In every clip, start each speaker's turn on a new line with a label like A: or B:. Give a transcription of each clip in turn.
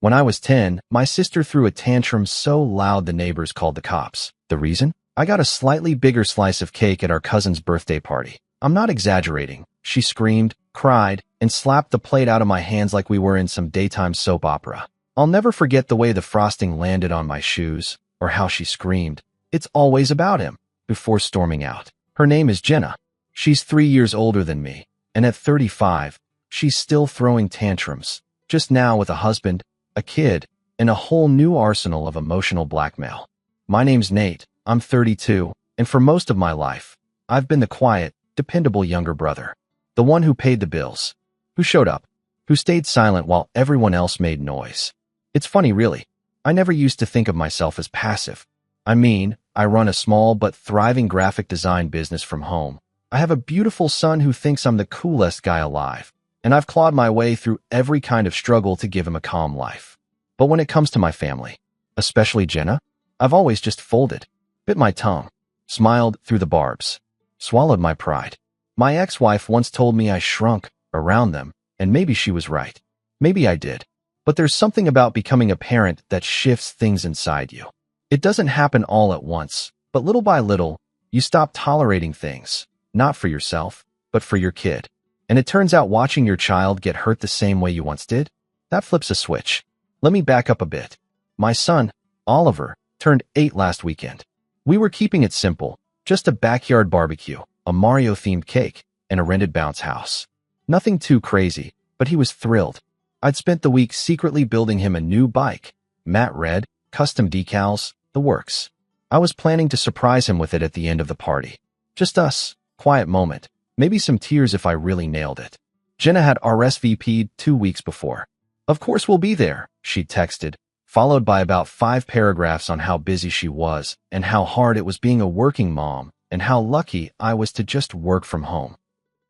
A: When I was 10, my sister threw a tantrum so loud the neighbors called the cops. The reason? I got a slightly bigger slice of cake at our cousin's birthday party. I'm not exaggerating. She screamed, cried, and slapped the plate out of my hands like we were in some daytime soap opera. I'll never forget the way the frosting landed on my shoes, or how she screamed, "It's always about him," before storming out. Her name is Jenna. She's 3 years older than me, and at 35, she's still throwing tantrums, just now with a husband, a kid, and a whole new arsenal of emotional blackmail. My name's Nate, I'm 32, and for most of my life, I've been the quiet, dependable younger brother. The one who paid the bills, who showed up, who stayed silent while everyone else made noise. It's funny, really. I never used to think of myself as passive. I mean, I run a small but thriving graphic design business from home. I have a beautiful son who thinks I'm the coolest guy alive, and I've clawed my way through every kind of struggle to give him a calm life. But when it comes to my family, especially Jenna, I've always just folded, bit my tongue, smiled through the barbs, swallowed my pride. My ex-wife once told me I shrunk around them, and maybe she was right. Maybe I did. But there's something about becoming a parent that shifts things inside you. It doesn't happen all at once, but little by little, you stop tolerating things, not for yourself, but for your kid. And it turns out watching your child get hurt the same way you once did, that flips a switch. Let me back up a bit. My son, Oliver, turned 8 last weekend. We were keeping it simple, just a backyard barbecue, a Mario-themed cake, and a rented bounce house. Nothing too crazy, but he was thrilled. I'd spent the week secretly building him a new bike, matte red, custom decals, the works. I was planning to surprise him with it at the end of the party. Just us, quiet moment, maybe some tears if I really nailed it. Jenna had RSVP'd 2 weeks before. "Of course we'll be there," she texted, followed by about 5 paragraphs on how busy she was and how hard it was being a working mom and how lucky I was to just work from home.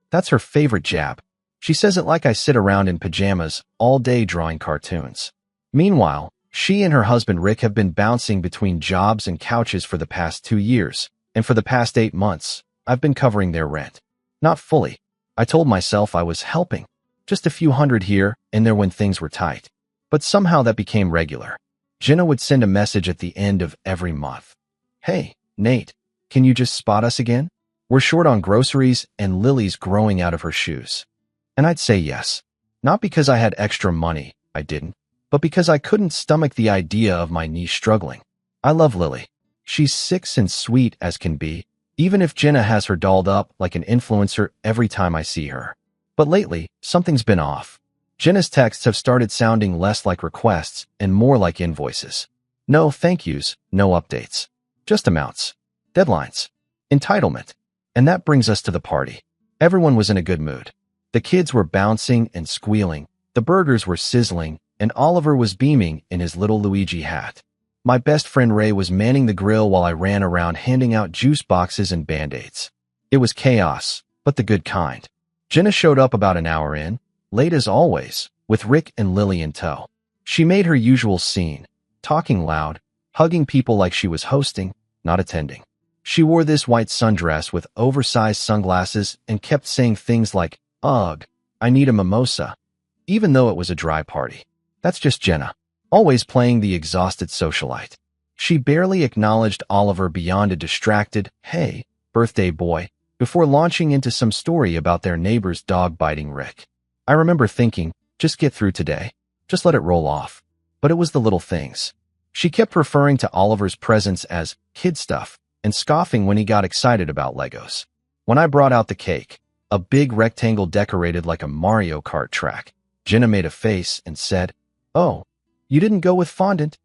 A: That's her favorite jab. She says it like I sit around in pajamas all day drawing cartoons. Meanwhile, she and her husband Rick have been bouncing between jobs and couches for the past 2 years, and for the past 8 months, I've been covering their rent. Not fully. I told myself I was helping. Just a few hundred here and there when things were tight. But somehow that became regular. Jenna would send a message at the end of every month. "Hey, Nate, can you just spot us again? We're short on groceries and Lily's growing out of her shoes." And I'd say yes. Not because I had extra money, I didn't, but because I couldn't stomach the idea of my niece struggling. I love Lily. She's 6 and sweet as can be, even if Jenna has her dolled up like an influencer every time I see her. But lately, something's been off. Jenna's texts have started sounding less like requests and more like invoices. No thank yous, no updates. Just amounts. Deadlines. Entitlement. And that brings us to the party. Everyone was in a good mood. The kids were bouncing and squealing, the burgers were sizzling, and Oliver was beaming in his little Luigi hat. My best friend Ray was manning the grill while I ran around handing out juice boxes and Band-Aids. It was chaos, but the good kind. Jenna showed up about an hour in, late as always, with Rick and Lily in tow. She made her usual scene, talking loud, hugging people like she was hosting, not attending. She wore this white sundress with oversized sunglasses and kept saying things like, "Ugh, I need a mimosa," even though it was a dry party. That's just Jenna, always playing the exhausted socialite. She barely acknowledged Oliver beyond a distracted, "Hey, birthday boy," before launching into some story about their neighbor's dog biting Rick. I remember thinking, just get through today, just let it roll off. But it was the little things. She kept referring to Oliver's presents as kid stuff and scoffing when he got excited about Legos. When I brought out the cake, a big rectangle decorated like a Mario Kart track, Jenna made a face and said, "Oh, you didn't go with fondant?"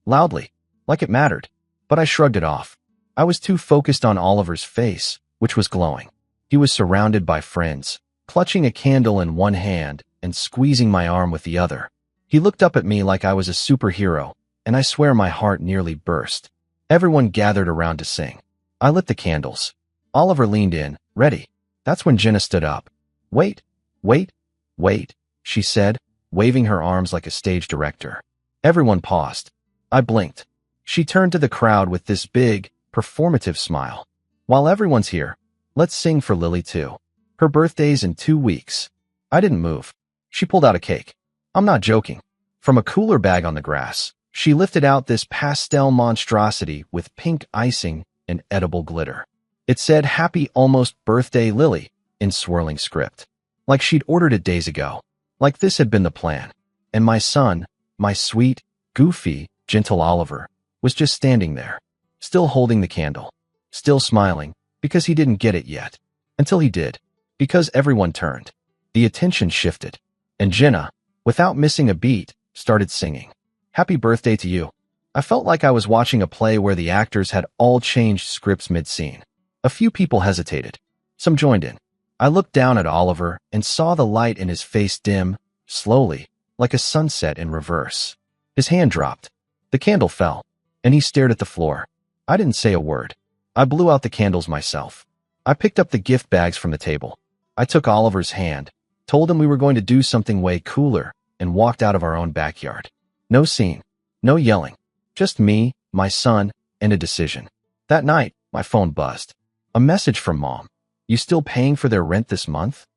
A: Loudly, like it mattered. But I shrugged it off. I was too focused on Oliver's face, which was glowing. He was surrounded by friends, clutching a candle in one hand and squeezing my arm with the other. He looked up at me like I was a superhero, and I swear my heart nearly burst. Everyone gathered around to sing. I lit the candles. Oliver leaned in, ready. That's when Jenna stood up. "Wait, wait, wait," she said, waving her arms like a stage director. Everyone paused. I blinked. She turned to the crowd with this big, performative smile. "While everyone's here, let's sing for Lily too. Her birthday's in 2 weeks." I didn't move. She pulled out a cake. I'm not joking. From a cooler bag on the grass, she lifted out this pastel monstrosity with pink icing and edible glitter. It said, "Happy almost birthday, Lily," in swirling script. Like she'd ordered it days ago. Like this had been the plan. And my son, my sweet, goofy, gentle Oliver, was just standing there, still holding the candle, still smiling, because he didn't get it yet. Until he did. Because everyone turned. The attention shifted. And Jenna, without missing a beat, started singing. "Happy birthday to you." I felt like I was watching a play where the actors had all changed scripts mid-scene. A few people hesitated. Some joined in. I looked down at Oliver and saw the light in his face dim, slowly, like a sunset in reverse. His hand dropped. The candle fell, and he stared at the floor. I didn't say a word. I blew out the candles myself. I picked up the gift bags from the table. I took Oliver's hand, told him we were going to do something way cooler, and walked out of our own backyard. No scene, no yelling, just me, my son, and a decision. That night, my phone buzzed. A message from Mom. "You still paying for their rent this month?"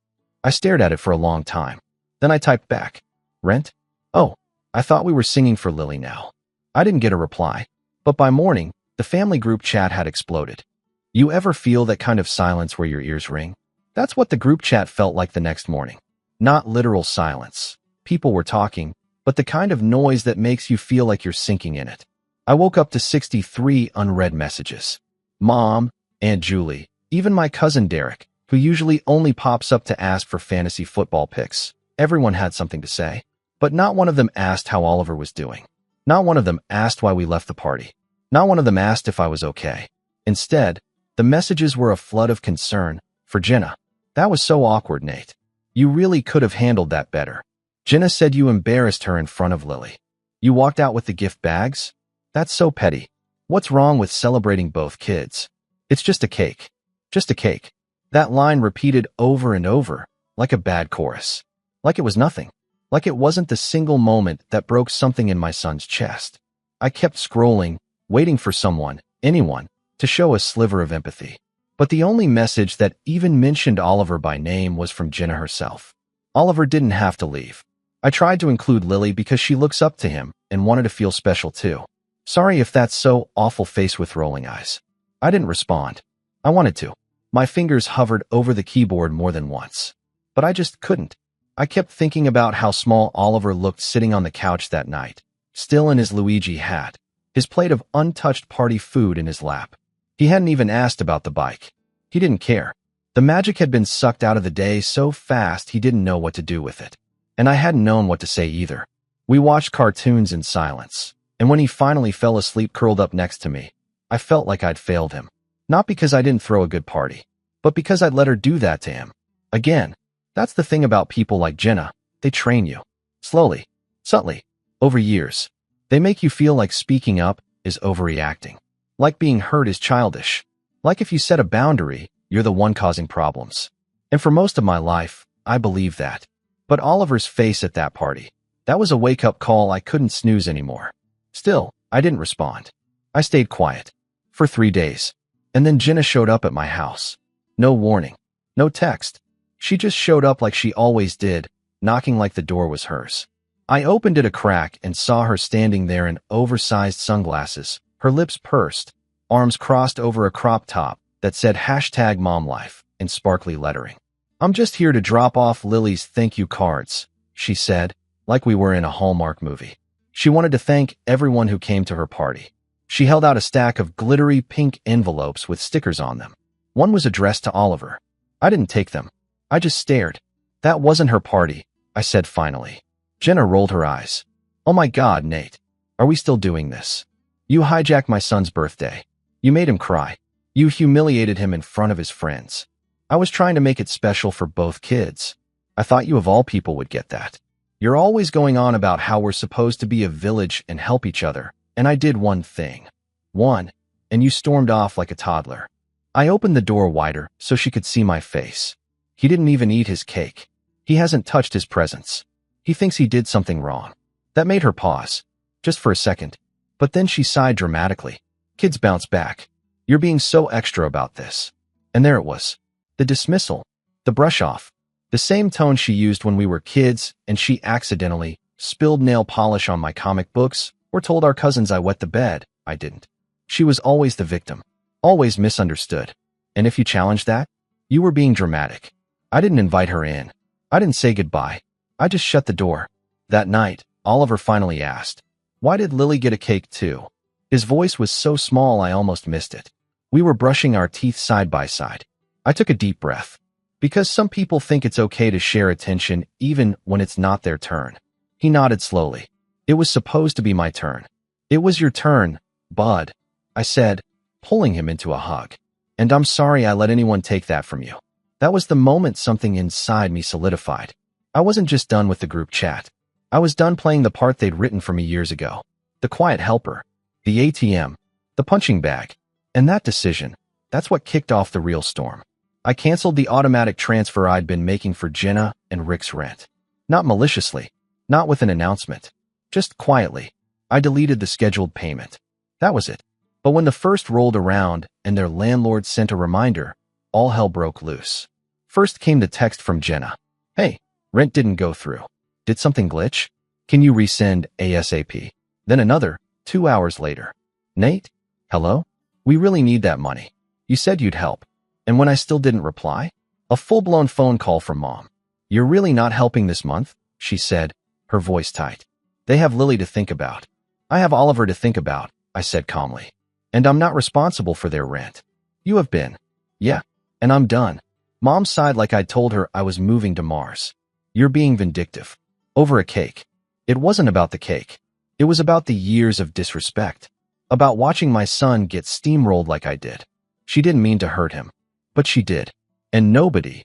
A: I stared at it for a long time. Then I typed back, "Rent? Oh, I thought we were singing for Lily now." I didn't get a reply, but by morning, the family group chat had exploded. You ever feel that kind of silence where your ears ring? That's what the group chat felt like the next morning. Not literal silence. People were talking, but the kind of noise that makes you feel like you're sinking in it. I woke up to 63 unread messages. Mom, Aunt Julie, even my cousin Derek, who usually only pops up to ask for fantasy football picks. Everyone had something to say, but not one of them asked how Oliver was doing. Not one of them asked why we left the party. Not one of them asked if I was okay. Instead, the messages were a flood of concern for Jenna. "That was so awkward, Nate. You really could have handled that better. Jenna said you embarrassed her in front of Lily. You walked out with the gift bags? That's so petty. What's wrong with celebrating both kids? It's just a cake. Just a cake." That line repeated over and over, like a bad chorus. Like it was nothing. Like it wasn't the single moment that broke something in my son's chest. I kept scrolling, waiting for someone, anyone, to show a sliver of empathy. But the only message that even mentioned Oliver by name was from Jenna herself. Oliver didn't have to leave. I tried to include Lily because she looks up to him and wanted to feel special too. Sorry if that's so awful, face with rolling eyes. I didn't respond. I wanted to. My fingers hovered over the keyboard more than once. But I just couldn't. I kept thinking about how small Oliver looked sitting on the couch that night, still in his Luigi hat, his plate of untouched party food in his lap. He hadn't even asked about the bike. He didn't care. The magic had been sucked out of the day so fast he didn't know what to do with it. And I hadn't known what to say either. We watched cartoons in silence, and when he finally fell asleep curled up next to me, I felt like I'd failed him. Not because I didn't throw a good party, but because I'd let her do that to him. Again, that's the thing about people like Jenna. They train you. Slowly, subtly, over years. They make you feel like speaking up is overreacting. Like being hurt is childish. Like if you set a boundary, you're the one causing problems. And for most of my life, I believed that. But Oliver's face at that party, that was a wake-up call I couldn't snooze anymore. Still, I didn't respond. I stayed quiet. For 3 days. And then Jenna showed up at my house. No warning. No text. She just showed up like she always did, knocking like the door was hers. I opened it a crack and saw her standing there in oversized sunglasses, her lips pursed, arms crossed over a crop top that said #MomLife in sparkly lettering. "I'm just here to drop off Lily's thank you cards," she said, like we were in a Hallmark movie. She wanted to thank everyone who came to her party. She held out a stack of glittery pink envelopes with stickers on them. One was addressed to Oliver. I didn't take them. I just stared. "That wasn't her party," I said finally. Jenna rolled her eyes. "Oh my God, Nate. Are we still doing this? You hijacked my son's birthday. You made him cry. You humiliated him in front of his friends. I was trying to make it special for both kids. I thought you of all people would get that. You're always going on about how we're supposed to be a village and help each other, and I did one thing. One, and you stormed off like a toddler." I opened the door wider so she could see my face. He didn't even eat his cake. He hasn't touched his presents. He thinks he did something wrong. That made her pause, just for a second. But then she sighed dramatically. Kids bounce back. "You're being so extra about this." And there it was. The dismissal. The brush off. The same tone she used when we were kids, and she accidentally, spilled nail polish on my comic books, or told our cousins I wet the bed. I didn't. She was always the victim, always misunderstood. And if you challenged that, you were being dramatic. I didn't invite her in. I didn't say goodbye. I just shut the door. That night, Oliver finally asked, "Why did Lily get a cake too?" His voice was so small I almost missed it. We were brushing our teeth side by side. I took a deep breath. Because some people think it's okay to share attention even when it's not their turn. He nodded slowly. It was supposed to be my turn. It was your turn, bud, I said, pulling him into a hug. And I'm sorry I let anyone take that from you. That was the moment something inside me solidified. I wasn't just done with the group chat. I was done playing the part they'd written for me years ago. The quiet helper, the ATM, the punching bag. And that decision, that's what kicked off the real storm. I canceled the automatic transfer I'd been making for Jenna and Rick's rent. Not maliciously, not with an announcement. Just quietly, I deleted the scheduled payment. That was it. But when the first rolled around and their landlord sent a reminder, all hell broke loose. First came the text from Jenna. "Hey, rent didn't go through. Did something glitch? Can you resend ASAP?" Then another, 2 hours later. "Nate? Hello? We really need that money. You said you'd help." And when I still didn't reply, a full-blown phone call from Mom. "You're really not helping this month?" she said, her voice tight. "They have Lily to think about." "I have Oliver to think about," I said calmly. "And I'm not responsible for their rent." "You have been." "Yeah, and I'm done." Mom sighed like I'd told her I was moving to Mars. "You're being vindictive." Over a cake. It wasn't about the cake. It was about the years of disrespect. About watching my son get steamrolled like I did. She didn't mean to hurt him. But she did. And nobody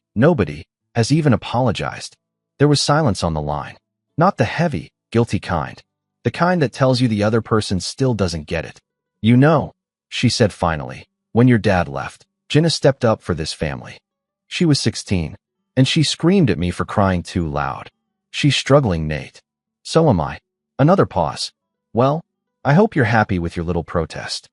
A: has even apologized. There was silence on the line. Not the heavy, guilty kind. The kind that tells you the other person still doesn't get it. "You know," she said finally, "when your dad left, Jenna stepped up for this family. She was 16, and she screamed at me for crying too loud. She's struggling, Nate. So am I." Another pause. "Well, I hope you're happy with your little protest."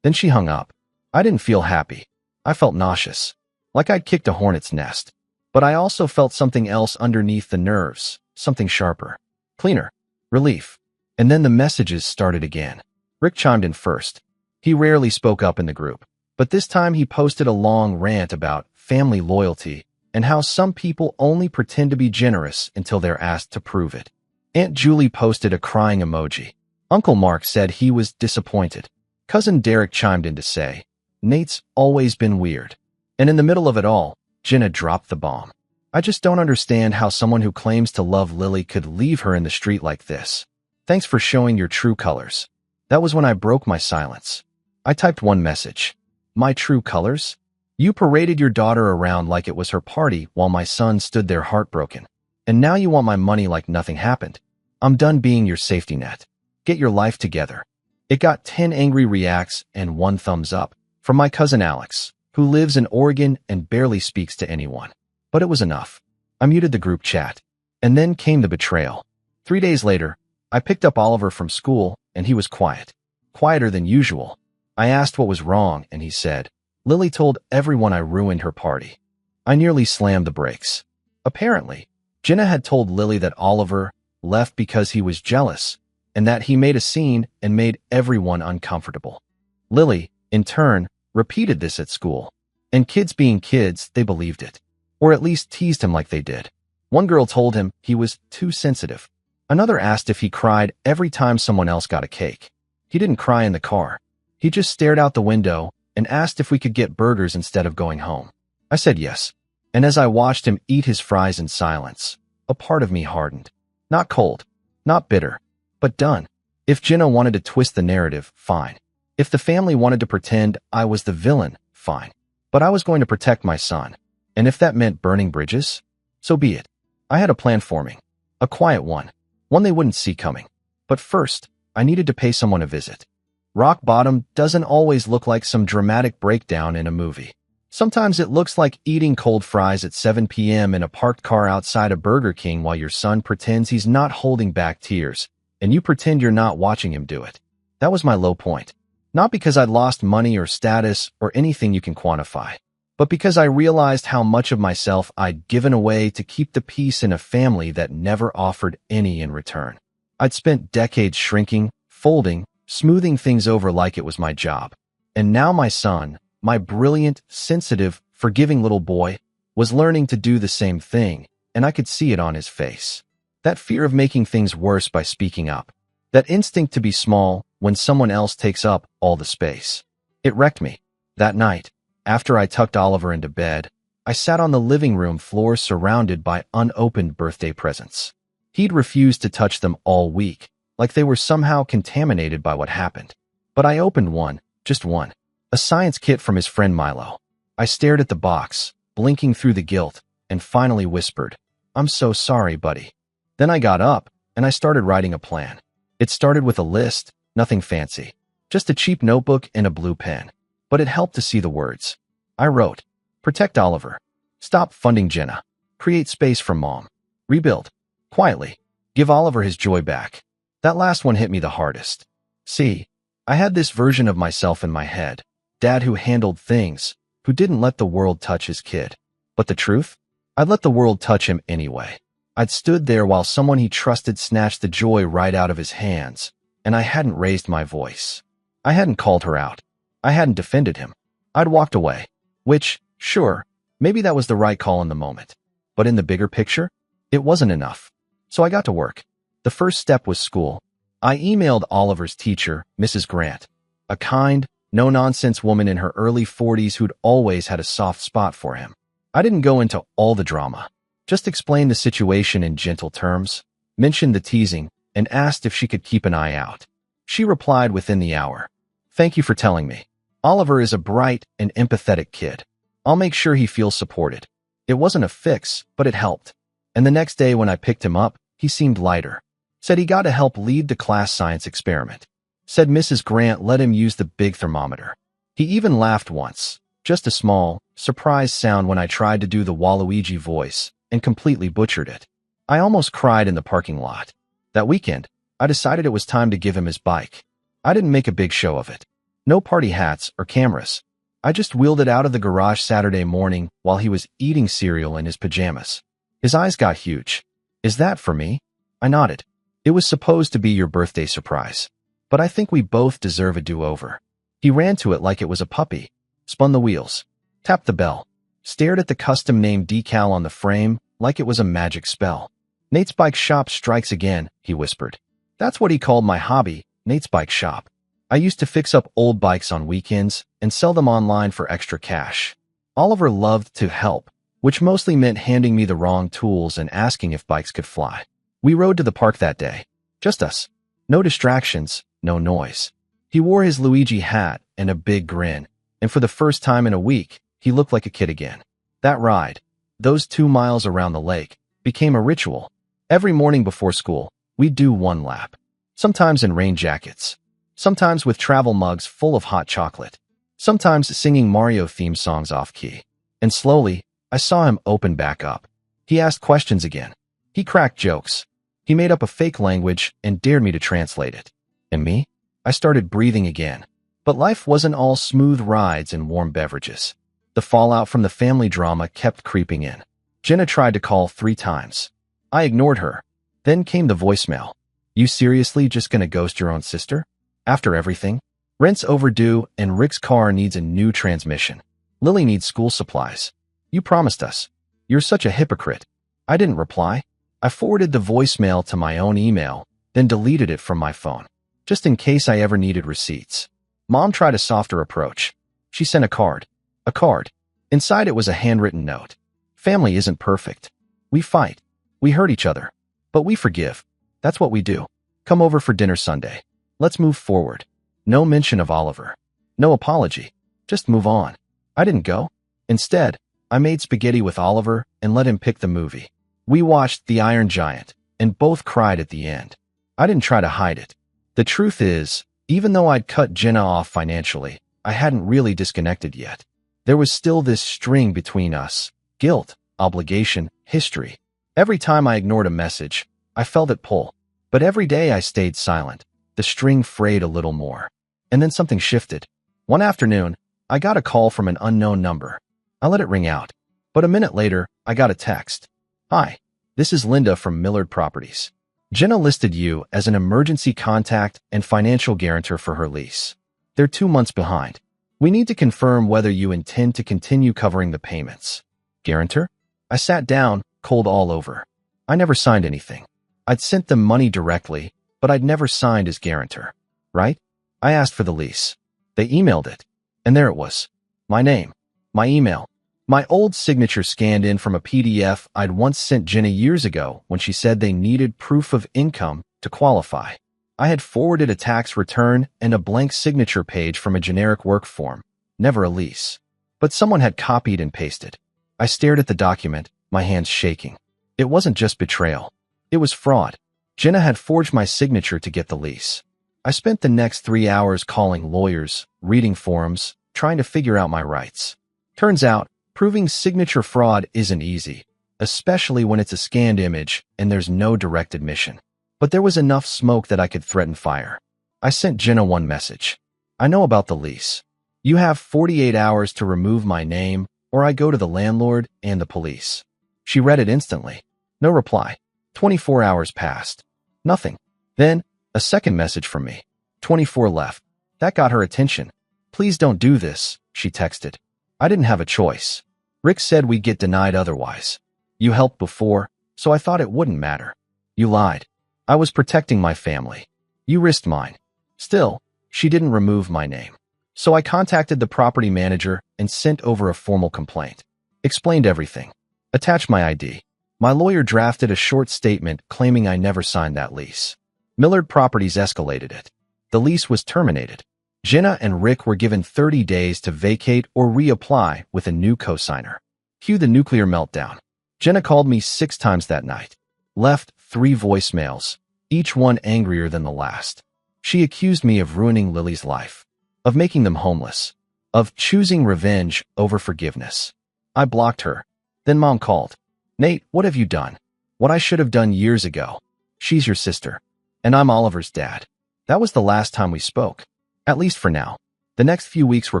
A: Then she hung up. I didn't feel happy. I felt nauseous, like I'd kicked a hornet's nest. But I also felt something else underneath the nerves, something sharper, cleaner, relief. And then the messages started again. Rick chimed in first. He rarely spoke up in the group, but this time he posted a long rant about family loyalty and how some people only pretend to be generous until they're asked to prove it. Aunt Julie posted a crying emoji. Uncle Mark said he was disappointed. Cousin Derek chimed in to say, "Nate's always been weird." And in the middle of it all, Jenna dropped the bomb. "I just don't understand how someone who claims to love Lily could leave her in the street like this. Thanks for showing your true colors." That was when I broke my silence. I typed one message. "My true colors? You paraded your daughter around like it was her party while my son stood there heartbroken. And now you want my money like nothing happened. I'm done being your safety net. Get your life together." It got 10 angry reacts and 1 thumbs up from my cousin Alex, who lives in Oregon and barely speaks to anyone. But it was enough. I muted the group chat. And then came the betrayal. 3 days later, I picked up Oliver from school, and he was quiet. Quieter than usual. I asked what was wrong, and he said, "Lily told everyone I ruined her party." I nearly slammed the brakes. Apparently, Jenna had told Lily that Oliver left because he was jealous, and that he made a scene and made everyone uncomfortable. Lily, in turn, repeated this at school. And kids being kids, they believed it. Or at least teased him like they did. One girl told him he was too sensitive. Another asked if he cried every time someone else got a cake. He didn't cry in the car. He just stared out the window and asked if we could get burgers instead of going home. I said yes. And as I watched him eat his fries in silence, a part of me hardened. Not cold, not bitter, but done. If Jenna wanted to twist the narrative, fine. If the family wanted to pretend I was the villain, fine. But I was going to protect my son. And if that meant burning bridges, so be it. I had a plan forming. A quiet one. One they wouldn't see coming. But first, I needed to pay someone a visit. Rock bottom doesn't always look like some dramatic breakdown in a movie. Sometimes it looks like eating cold fries at 7 p.m. in a parked car outside a Burger King while your son pretends he's not holding back tears, and you pretend you're not watching him do it. That was my low point. Not because I'd lost money or status or anything you can quantify, but because I realized how much of myself I'd given away to keep the peace in a family that never offered any in return. I'd spent decades shrinking, folding, smoothing things over like it was my job. And now my son, my brilliant, sensitive, forgiving little boy, was learning to do the same thing, and I could see it on his face. That fear of making things worse by speaking up. That instinct to be small when someone else takes up all the space. It wrecked me. That night, after I tucked Oliver into bed, I sat on the living room floor surrounded by unopened birthday presents. He'd refused to touch them all week, like they were somehow contaminated by what happened. But I opened one, just one. A science kit from his friend Milo. I stared at the box, blinking through the guilt, and finally whispered, "I'm so sorry, buddy." Then I got up, and I started writing a plan. It started with a list, nothing fancy. Just a cheap notebook and a blue pen. But it helped to see the words. I wrote, "Protect Oliver. Stop funding Jenna. Create space for Mom. Rebuild. Quietly. Give Oliver his joy back." That last one hit me the hardest. See, I had this version of myself in my head. Dad who handled things, who didn't let the world touch his kid. But the truth? I'd let the world touch him anyway. I'd stood there while someone he trusted snatched the joy right out of his hands, and I hadn't raised my voice. I hadn't called her out. I hadn't defended him. I'd walked away. Which, sure, maybe that was the right call in the moment. But in the bigger picture, it wasn't enough. So I got to work. The first step was school. I emailed Oliver's teacher, Mrs. Grant, a kind, no-nonsense woman in her early 40s who'd always had a soft spot for him. I didn't go into all the drama. Just explained the situation in gentle terms, mentioned the teasing, and asked if she could keep an eye out. She replied within the hour, "Thank you for telling me. Oliver is a bright and empathetic kid. I'll make sure he feels supported." It wasn't a fix, but it helped. And the next day when I picked him up, he seemed lighter. Said he got to help lead the class science experiment. Said Mrs. Grant let him use the big thermometer. He even laughed once, just a small, surprised sound when I tried to do the Waluigi voice and completely butchered it. I almost cried in the parking lot. That weekend, I decided it was time to give him his bike. I didn't make a big show of it. No party hats or cameras. I just wheeled it out of the garage Saturday morning while he was eating cereal in his pajamas. His eyes got huge. "Is that for me?" I nodded. "It was supposed to be your birthday surprise. But I think we both deserve a do-over." He ran to it like it was a puppy, spun the wheels, tapped the bell, stared at the custom name decal on the frame like it was a magic spell. "Nate's Bike Shop strikes again," he whispered. That's what he called my hobby, Nate's Bike Shop. I used to fix up old bikes on weekends and sell them online for extra cash. Oliver loved to help, which mostly meant handing me the wrong tools and asking if bikes could fly. We rode to the park that day. Just us. No distractions, no noise. He wore his Luigi hat and a big grin, and for the first time in a week, he looked like a kid again. That ride, those 2 miles around the lake, became a ritual. Every morning before school, we'd do one lap. Sometimes in rain jackets. Sometimes with travel mugs full of hot chocolate. Sometimes singing Mario theme songs off-key. And slowly, I saw him open back up. He asked questions again. He cracked jokes. He made up a fake language and dared me to translate it. And me? I started breathing again. But life wasn't all smooth rides and warm beverages. The fallout from the family drama kept creeping in. Jenna tried to call 3 times. I ignored her. Then came the voicemail. "You seriously just gonna ghost your own sister? After everything? Rent's overdue and Rick's car needs a new transmission. Lily needs school supplies. You promised us. You're such a hypocrite." I didn't reply. I forwarded the voicemail to my own email, then deleted it from my phone, just in case I ever needed receipts. Mom tried a softer approach. She sent a card. A card. Inside it was a handwritten note. "Family isn't perfect. We fight. We hurt each other. But we forgive. That's what we do. Come over for dinner Sunday. Let's move forward." No mention of Oliver. No apology. Just move on. I didn't go. Instead, I made spaghetti with Oliver and let him pick the movie. We watched The Iron Giant, and both cried at the end. I didn't try to hide it. The truth is, even though I'd cut Jenna off financially, I hadn't really disconnected yet. There was still this string between us. Guilt, obligation, history. Every time I ignored a message, I felt it pull. But every day I stayed silent. The string frayed a little more. And then something shifted. One afternoon, I got a call from an unknown number. I let it ring out. But a minute later, I got a text. "Hi, this is Linda from Millard Properties. Jenna listed you as an emergency contact and financial guarantor for her lease. They're 2 months behind. We need to confirm whether you intend to continue covering the payments. Guarantor? I sat down, cold all over. I never signed anything. I'd sent them money directly, but I'd never signed as guarantor. Right? I asked for the lease. They emailed it. And there it was. My name. My email. My old signature scanned in from a PDF I'd once sent Jenna years ago when she said they needed proof of income to qualify. I had forwarded a tax return and a blank signature page from a generic work form, never a lease. But someone had copied and pasted. I stared at the document, my hands shaking. It wasn't just betrayal. It was fraud. Jenna had forged my signature to get the lease. I spent the next 3 hours calling lawyers, reading forums, trying to figure out my rights. Turns out, proving signature fraud isn't easy, especially when it's a scanned image and there's no direct admission. But there was enough smoke that I could threaten fire. I sent Jenna one message. I know about the lease. You have 48 hours to remove my name, or I go to the landlord and the police. She read it instantly. No reply. 24 hours passed. Nothing. Then, a second message from me. 24 left. That got her attention. Please don't do this, she texted. I didn't have a choice. Rick said we'd get denied otherwise. You helped before, so I thought it wouldn't matter. You lied. I was protecting my family. You risked mine. Still, she didn't remove my name. So I contacted the property manager and sent over a formal complaint. Explained everything. Attached my ID. My lawyer drafted a short statement claiming I never signed that lease. Millard Properties escalated it. The lease was terminated. Jenna and Rick were given 30 days to vacate or reapply with a new co-signer. Cue the nuclear meltdown. Jenna called me 6 times that night. Left 3 voicemails, each one angrier than the last. She accused me of ruining Lily's life, of making them homeless, of choosing revenge over forgiveness. I blocked her. Then Mom called. Nate, what have you done? What I should have done years ago. She's your sister. And I'm Oliver's dad. That was the last time we spoke. At least for now. The next few weeks were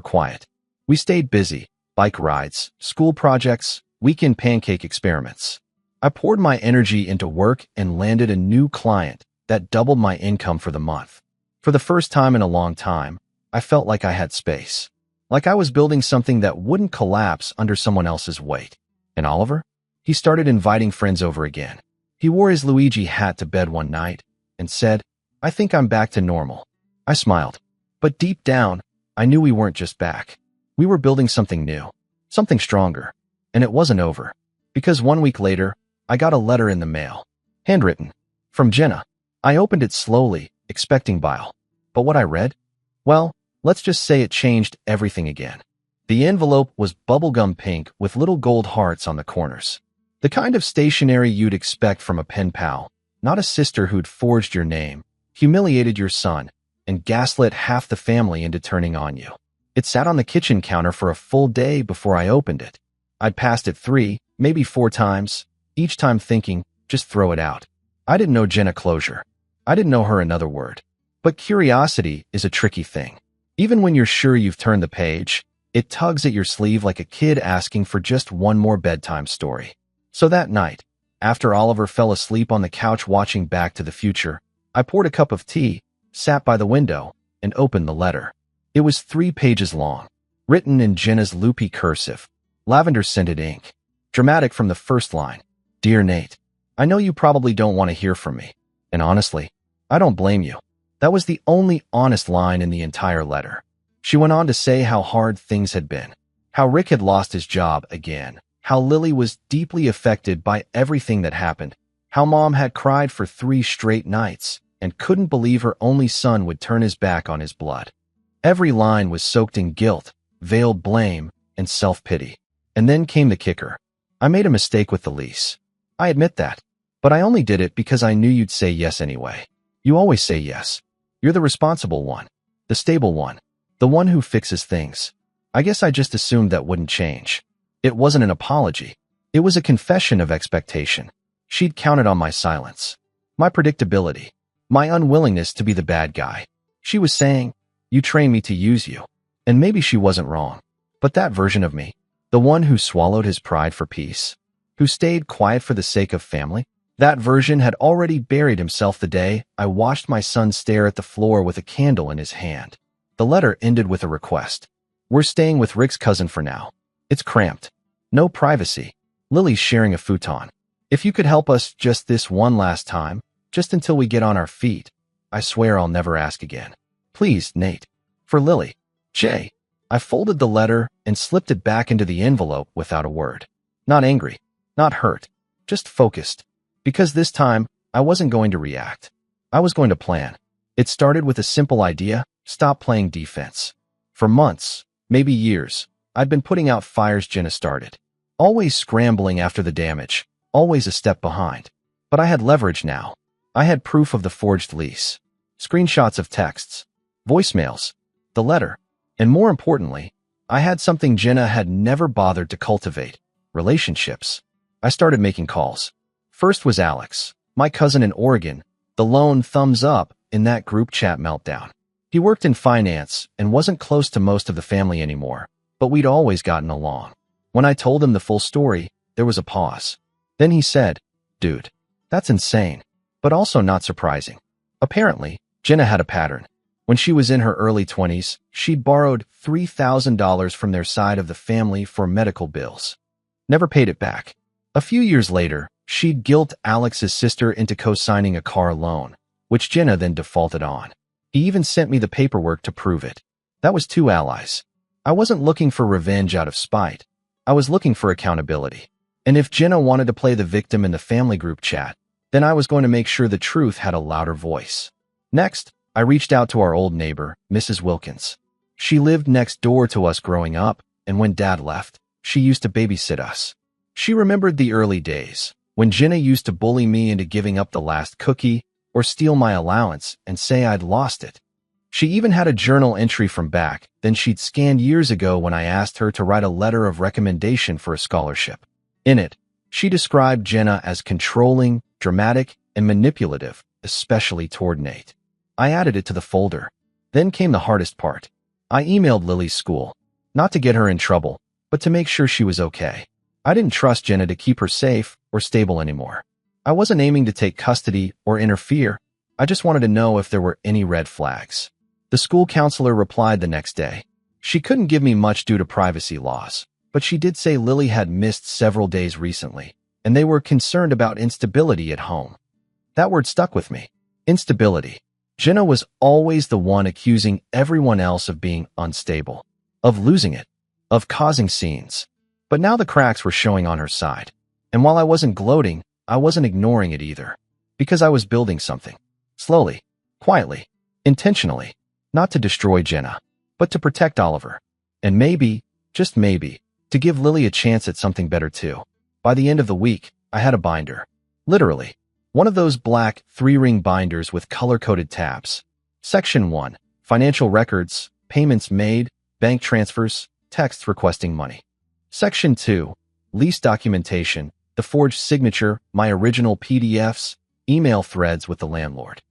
A: quiet. We stayed busy. Bike rides, school projects, weekend pancake experiments. I poured my energy into work and landed a new client that doubled my income for the month. For the first time in a long time, I felt like I had space. Like I was building something that wouldn't collapse under someone else's weight. And Oliver? He started inviting friends over again. He wore his Luigi hat to bed one night and said, I think I'm back to normal. I smiled. But deep down, I knew we weren't just back. We were building something new, something stronger. And it wasn't over. Because 1 week later, I got a letter in the mail. Handwritten. From Jenna. I opened it slowly, expecting bile. But what I read? Well, let's just say it changed everything again. The envelope was bubblegum pink with little gold hearts on the corners. The kind of stationery you'd expect from a pen pal, not a sister who'd forged your name, humiliated your son, and gaslit half the family into turning on you. It sat on the kitchen counter for a full day before I opened it. I'd passed it 3, maybe 4 times, each time thinking, just throw it out. I didn't know Jenna closure. I didn't know her another word. But curiosity is a tricky thing. Even when you're sure you've turned the page, it tugs at your sleeve like a kid asking for just one more bedtime story. So that night, after Oliver fell asleep on the couch watching Back to the Future, I poured a cup of tea, sat by the window, and opened the letter. It was 3 pages long, written in Jenna's loopy cursive, lavender-scented ink. Dramatic from the first line. Dear Nate, I know you probably don't want to hear from me. And honestly, I don't blame you. That was the only honest line in the entire letter. She went on to say how hard things had been, how Rick had lost his job again, how Lily was deeply affected by everything that happened, how Mom had cried for 3 straight nights and couldn't believe her only son would turn his back on his blood. Every line was soaked in guilt, veiled blame, and self-pity. And then came the kicker. I made a mistake with the lease. I admit that. But I only did it because I knew you'd say yes anyway. You always say yes. You're the responsible one, the stable one, the one who fixes things. I guess I just assumed that wouldn't change. It wasn't an apology. It was a confession of expectation. She'd counted on my silence, my predictability, my unwillingness to be the bad guy. She was saying, you trained me to use you. And maybe she wasn't wrong. But that version of me, the one who swallowed his pride for peace, who stayed quiet for the sake of family, That version had already buried himself the day I watched my son stare at the floor with a candle in his hand. The letter ended with a request. We're staying with Rick's cousin for now. It's cramped. No privacy. Lily's sharing a futon. If you could help us just this one last time, just until we get on our feet, I swear I'll never ask again. Please, Nate. For Lily. J. I folded the letter and slipped it back into the envelope without a word. Not angry. Not hurt. Just focused. Because this time, I wasn't going to react. I was going to plan. It started with a simple idea: stop playing defense. For months, maybe years, I'd been putting out fires Jenna started. Always scrambling after the damage. Always a step behind. But I had leverage now. I had proof of the forged lease. Screenshots of texts. Voicemails. The letter. And more importantly, I had something Jenna had never bothered to cultivate. Relationships. I started making calls. First was Alex, my cousin in Oregon, the lone thumbs up in that group chat meltdown. He worked in finance and wasn't close to most of the family anymore, but we'd always gotten along. When I told him the full story, there was a pause. Then he said, "Dude, that's insane, but also not surprising." Apparently, Jenna had a pattern. When she was in her early 20s, she'd borrowed $3,000 from their side of the family for medical bills. Never paid it back. A few years later, she'd guilt Alex's sister into co-signing a car loan, which Jenna then defaulted on. He even sent me the paperwork to prove it. That was two allies. I wasn't looking for revenge out of spite. I was looking for accountability. And if Jenna wanted to play the victim in the family group chat, then I was going to make sure the truth had a louder voice. Next, I reached out to our old neighbor, Mrs. Wilkins. She lived next door to us growing up, and when Dad left, she used to babysit us. She remembered the early days, when Jenna used to bully me into giving up the last cookie or steal my allowance and say I'd lost it. She even had a journal entry from back then she'd scanned years ago when I asked her to write a letter of recommendation for a scholarship. In it, she described Jenna as controlling, dramatic, and manipulative, especially toward Nate. I added it to the folder. Then came the hardest part. I emailed Lily's school, not to get her in trouble, but to make sure she was okay. I didn't trust Jenna to keep her safe or stable anymore. I wasn't aiming to take custody or interfere. I just wanted to know if there were any red flags. The school counselor replied the next day. She couldn't give me much due to privacy laws, but she did say Lily had missed several days recently, and they were concerned about instability at home. That word stuck with me. Instability. Jenna was always the one accusing everyone else of being unstable, of losing it, of causing scenes. But now the cracks were showing on her side. And while I wasn't gloating, I wasn't ignoring it either. Because I was building something. Slowly, quietly, intentionally. Not to destroy Jenna, but to protect Oliver. And maybe, just maybe, to give Lily a chance at something better too. By the end of the week, I had a binder. Literally. One of those black 3-ring binders with color-coded tabs. Section 1. Financial records, payments made, bank transfers, texts requesting money. Section 2. Lease documentation, the forged signature, my original PDFs, email threads with the landlord.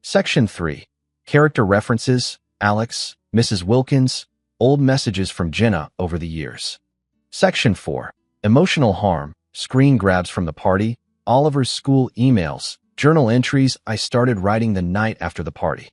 A: Section 3. Character references, Alex, Mrs. Wilkins, old messages from Jenna over the years. Section 4. Emotional harm, screen grabs from the party, Oliver's school emails, journal entries I started writing the night after the party.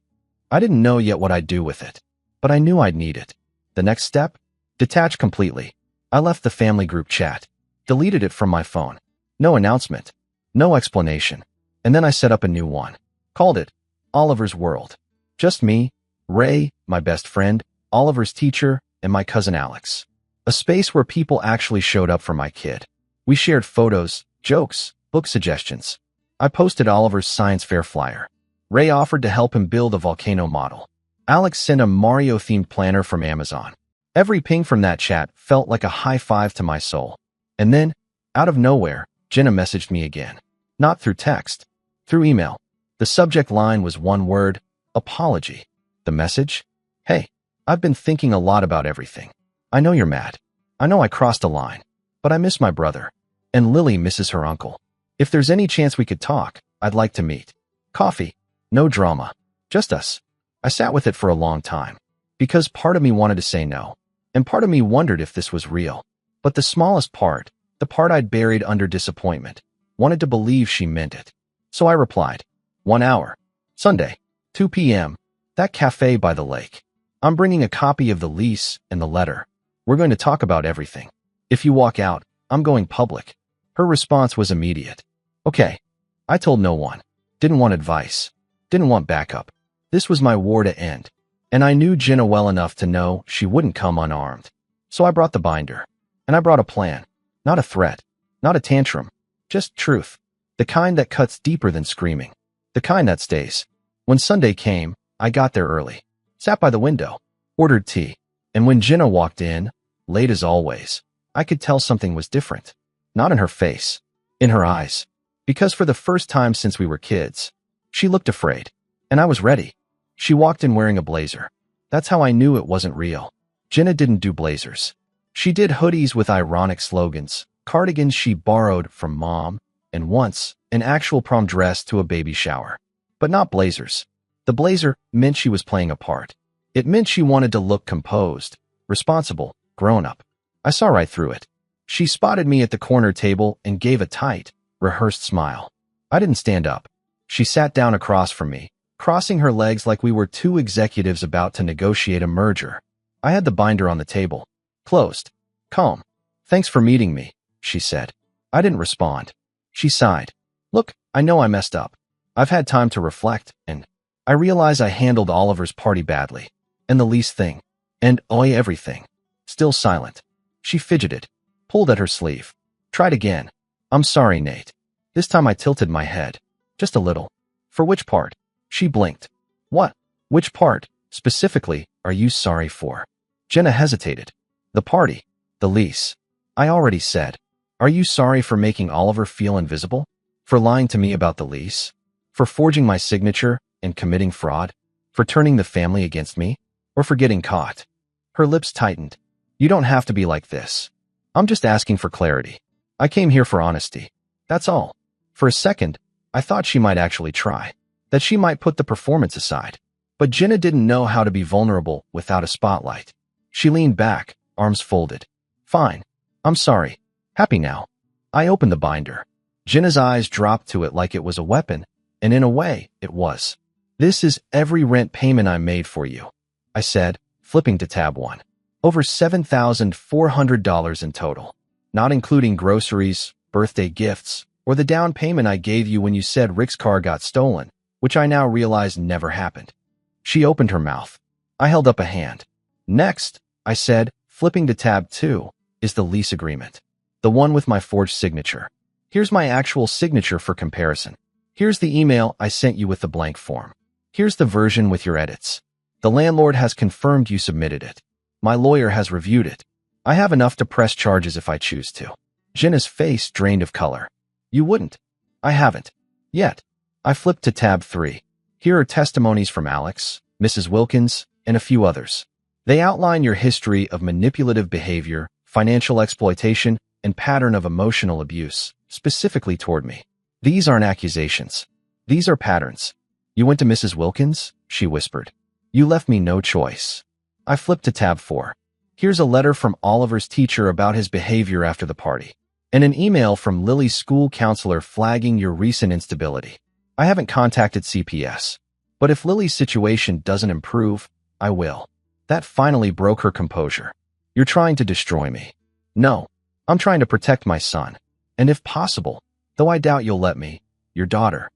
A: I didn't know yet what I'd do with it, but I knew I'd need it. The next step? Detach completely. I left the family group chat, deleted it from my phone. No announcement, no explanation. And then I set up a new one. Called it Oliver's World. Just me, Ray, my best friend, Oliver's teacher, and my cousin Alex. A space where people actually showed up for my kid. We shared photos, jokes, book suggestions. I posted Oliver's science fair flyer. Ray offered to help him build a volcano model. Alex sent a Mario-themed planner from Amazon. Every ping from that chat felt like a high five to my soul. And then, out of nowhere, Jenna messaged me again. Not through text, through email. The subject line was one word: apology. The message? Hey, I've been thinking a lot about everything. I know you're mad. I know I crossed a line. But I miss my brother. And Lily misses her uncle. If there's any chance we could talk, I'd like to meet. Coffee. No drama. Just us. I sat with it for a long time. Because part of me wanted to say no. And part of me wondered if this was real. But the smallest part, the part I'd buried under disappointment, wanted to believe she meant it. So I replied, 1 hour. Sunday, 2 p.m. That cafe by the lake. I'm bringing a copy of the lease and the letter. We're going to talk about everything. If you walk out, I'm going public. Her response was immediate. Okay. I told no one. Didn't want advice. Didn't want backup. This was my war to end. And I knew Jenna well enough to know she wouldn't come unarmed. So I brought the binder. And I brought a plan. Not a threat. Not a tantrum. Just truth. The kind that cuts deeper than screaming. The kind that stays. When Sunday came, I got there early. Sat by the window. Ordered tea. And when Jenna walked in, late as always, I could tell something was different. Not in her face. In her eyes. Because for the first time since we were kids, she looked afraid. And I was ready. She walked in wearing a blazer. That's how I knew it wasn't real. Jenna didn't do blazers. She did hoodies with ironic slogans, cardigans she borrowed from mom, and once, an actual prom dress to a baby shower. But not blazers. The blazer meant she was playing a part. It meant she wanted to look composed, responsible, grown up. I saw right through it. She spotted me at the corner table and gave a tight, rehearsed smile. I didn't stand up. She sat down across from me, crossing her legs like we were two executives about to negotiate a merger. I had the binder on the table. Closed. Calm. Thanks for meeting me, she said. I didn't respond. She sighed. Look, I know I messed up. I've had time to reflect, and I realize I handled Oliver's party badly. And the lease thing. And everything. Still silent. She fidgeted. Pulled at her sleeve. Tried again. I'm sorry, Nate. This time I tilted my head. Just a little. For which part? She blinked. What? Which part, specifically, are you sorry for? Jenna hesitated. The party. The lease. I already said. Are you sorry for making Oliver feel invisible? For lying to me about the lease? For forging my signature and committing fraud? For turning the family against me? Or for getting caught? Her lips tightened. You don't have to be like this. I'm just asking for clarity. I came here for honesty. That's all. For a second, I thought she might actually try. That she might put the performance aside. But Jenna didn't know how to be vulnerable without a spotlight. She leaned back, arms folded. Fine. I'm sorry. Happy now. I opened the binder. Jenna's eyes dropped to it like it was a weapon, and in a way, it was. This is every rent payment I made for you, I said, flipping to tab 1. Over $7,400 in total, not including groceries, birthday gifts, or the down payment I gave you when you said Rick's car got stolen, which I now realize never happened. She opened her mouth. I held up a hand. Next, I said, flipping to tab 2, is the lease agreement. The one with my forged signature. Here's my actual signature for comparison. Here's the email I sent you with the blank form. Here's the version with your edits. The landlord has confirmed you submitted it. My lawyer has reviewed it. I have enough to press charges if I choose to. Jenna's face drained of color. You wouldn't. I haven't. Yet. I flipped to tab 3. Here are testimonies from Alex, Mrs. Wilkins, and a few others. They outline your history of manipulative behavior, financial exploitation, and pattern of emotional abuse, specifically toward me. These aren't accusations. These are patterns. You went to Mrs. Wilkins? She whispered. You left me no choice. I flipped to tab 4. Here's a letter from Oliver's teacher about his behavior after the party, and an email from Lily's school counselor flagging your recent instability. I haven't contacted CPS, but if Lily's situation doesn't improve, I will. That finally broke her composure. You're trying to destroy me. No, I'm trying to protect my son. And if possible, though I doubt you'll let me, your daughter.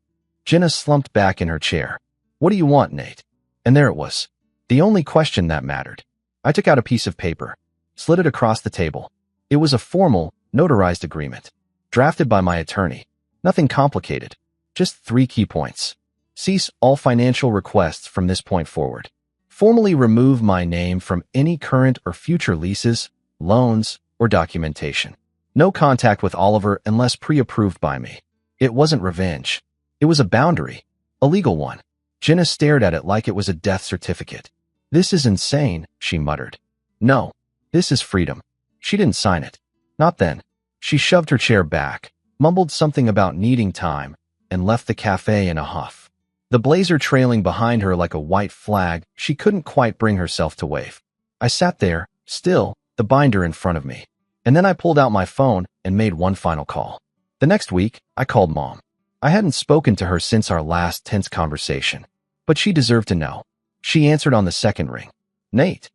A: Jenna slumped back in her chair. What do you want, Nate? And there it was. The only question that mattered. I took out a piece of paper, slid it across the table. It was a formal, notarized agreement, drafted by my attorney. Nothing complicated. Just 3 key points. Cease all financial requests from this point forward. Formally remove my name from any current or future leases, loans, or documentation. No contact with Oliver unless pre-approved by me. It wasn't revenge. It was a boundary. A legal one. Jenna stared at it like it was a death certificate. This is insane, she muttered. No, this is freedom. She didn't sign it. Not then. She shoved her chair back, mumbled something about needing time, and left the cafe in a huff. The blazer trailing behind her like a white flag, she couldn't quite bring herself to wave. I sat there, still, the binder in front of me. And then I pulled out my phone and made one final call. The next week, I called Mom. I hadn't spoken to her since our last tense conversation, but she deserved to know. She answered on the second ring. Nate.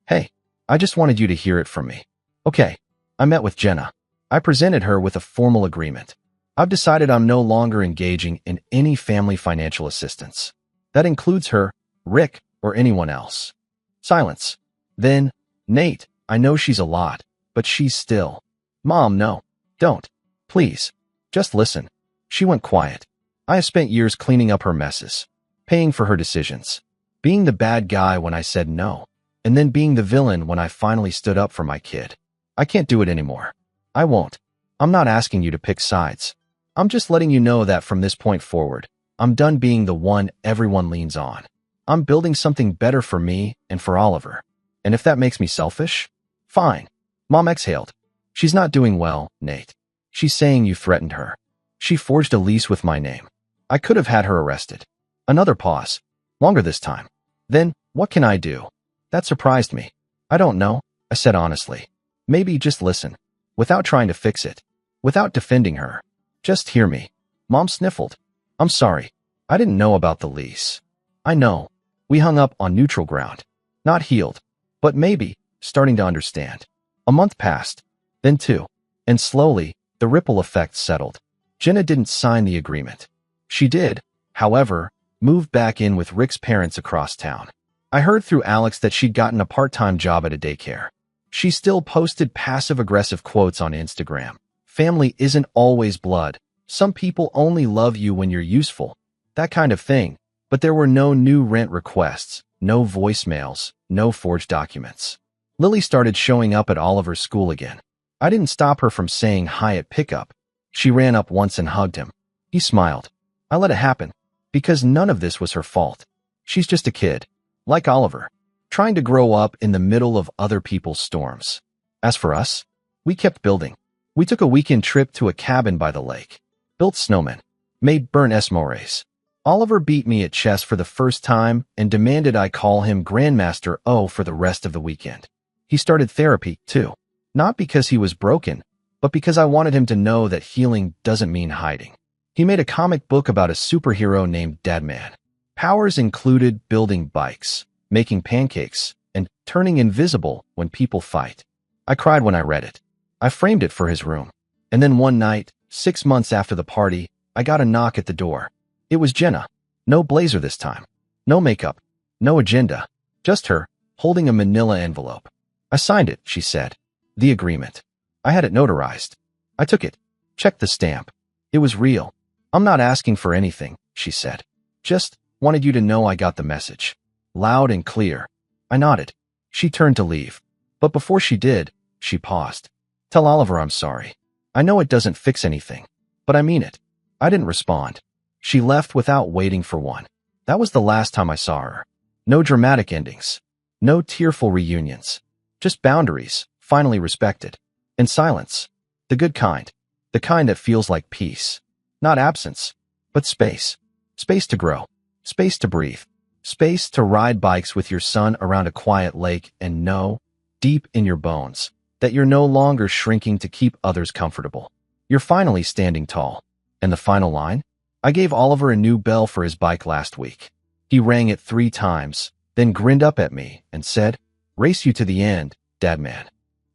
A: Hey, I just wanted you to hear it from me. Okay, I met with Jenna. I presented her with a formal agreement. I've decided I'm no longer engaging in any family financial assistance. That includes her, Rick, or anyone else. Silence. Then, Nate, I know she's a lot, but she's still. Mom, no. Don't. Please. Just listen. She went quiet. I have spent years cleaning up her messes, paying for her decisions, being the bad guy when I said no, and then being the villain when I finally stood up for my kid. I can't do it anymore. I won't. I'm not asking you to pick sides. I'm just letting you know that from this point forward, I'm done being the one everyone leans on. I'm building something better for me and for Oliver. And if that makes me selfish, fine. Mom exhaled. She's not doing well, Nate. She's saying you threatened her. She forged a lease with my name. I could have had her arrested. Another pause. Longer this time. Then, what can I do? That surprised me. I don't know, I said honestly. Maybe just listen. Without trying to fix it. Without defending her. Just hear me. Mom sniffled. I'm sorry. I didn't know about the lease. I know. We hung up on neutral ground. Not healed. But maybe, starting to understand. A month passed. Then two. And slowly, the ripple effect settled. Jenna didn't sign the agreement. She did, however, move back in with Rick's parents across town. I heard through Alex that she'd gotten a part-time job at a daycare. She still posted passive-aggressive quotes on Instagram. Family isn't always blood. Some people only love you when you're useful. That kind of thing. But there were no new rent requests, no voicemails, no forged documents. Lily started showing up at Oliver's school again. I didn't stop her from saying hi at pickup. She ran up once and hugged him. He smiled. I let it happen, because none of this was her fault. She's just a kid, like Oliver, trying to grow up in the middle of other people's storms. As for us, we kept building. We took a weekend trip to a cabin by the lake, built snowmen, made burnt s'mores. Oliver beat me at chess for the first time and demanded I call him Grandmaster O for the rest of the weekend. He started therapy, too. Not because he was broken, but because I wanted him to know that healing doesn't mean hiding. He made a comic book about a superhero named Deadman. Powers included building bikes, making pancakes, and turning invisible when people fight. I cried when I read it. I framed it for his room. And then one night, 6 months after the party, I got a knock at the door. It was Jenna. No blazer this time. No makeup. No agenda. Just her, holding a manila envelope. I signed it, she said. The agreement. I had it notarized. I took it. Checked the stamp. It was real. I'm not asking for anything, she said. Just wanted you to know I got the message. Loud and clear. I nodded. She turned to leave. But before she did, she paused. Tell Oliver I'm sorry. I know it doesn't fix anything, but I mean it. I didn't respond. She left without waiting for one. That was the last time I saw her. No dramatic endings. No tearful reunions. Just boundaries, finally respected. And silence. The good kind. The kind that feels like peace. Not absence, but space. Space to grow. Space to breathe. Space to ride bikes with your son around a quiet lake and know, deep in your bones, that you're no longer shrinking to keep others comfortable. You're finally standing tall. And the final line? I gave Oliver a new bell for his bike last week. He rang it 3 times, then grinned up at me and said, "Race you to the end, Dadman."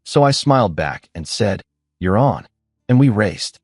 A: So I smiled back and said, "You're on." And we raced.